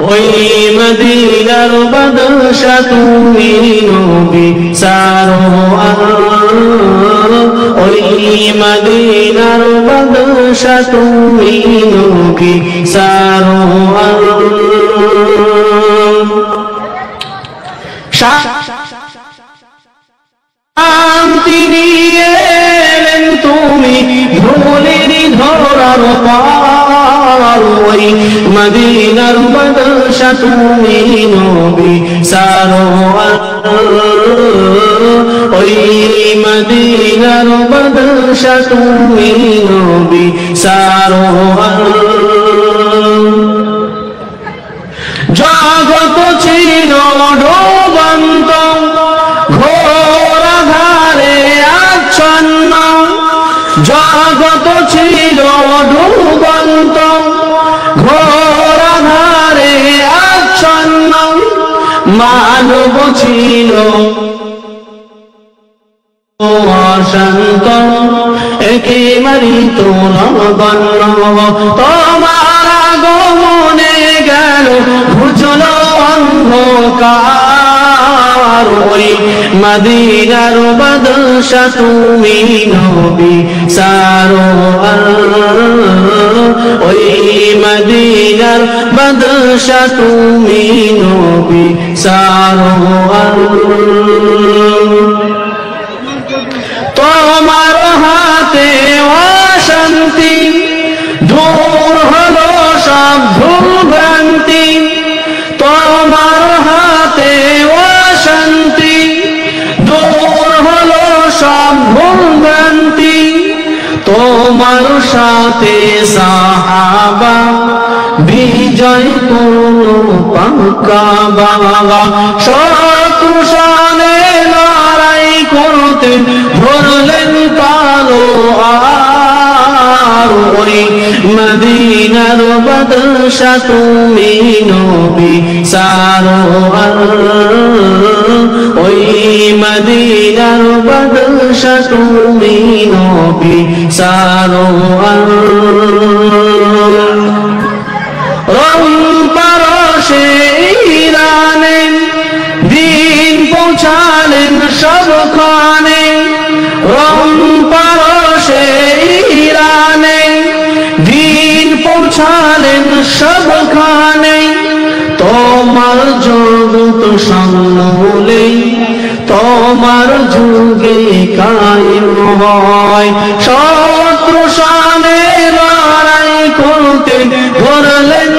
ওই মদিনার বাদশা তুমি নবী সারোয়ার, ওই মদিনার বাদশা তুমি নবী সারোয়ার। শান্তি নিয়ে এলেন তুমি ধুলির ধরার পার, ওই মদিনার বাদশা তুমি নবী সারোয়ার, ওই মদিনার বাদশা তুমি নবী সারোয়ার। জগৎ ছিল ডোবান্ত ঘোর আধারে আচ্ছন্ন, জগৎ ছিল ডোবান্ত ঘোর আধারে আচ্ছন্ন, মানব ছিল অশান্ত একেবারে তোরবন্ন। তোমার আগমনে গেল ঘুচল অন্ধকার, ওই মদিনার বাদশা তুমি নবী সারোয়ার, ওই মদিনার বাদশা তুমি নবী সারোয়ার। তোমার হাতে অশান্তি দূর হলো সব ভুল ভ্রান্তি, তোমার হাতে অশান্তি দূর হলো সব ভুল ভ্রান্তি, তোমার সাথে সাহাবা বিজয় করলো পাক্কা বাবা। শত্রু সামনে লড়াই করতে ধরলেন তলোয়ার, ওই মদিনার বাদশা তুমি নবী সারোয়ার, ওই মদিনার বাদশা তুমি নবী সারোয়ার। রং পরশে ইরানে দিন পৌঁছালেন সবখানে, রং পরশে ইরানে দিন পৌঁছালেন সবখানে, তোমার জগৎ সমূলে তোমার যুগে কায়েম হয়। শত্রু সামনে লড়াই করতে ধরলেন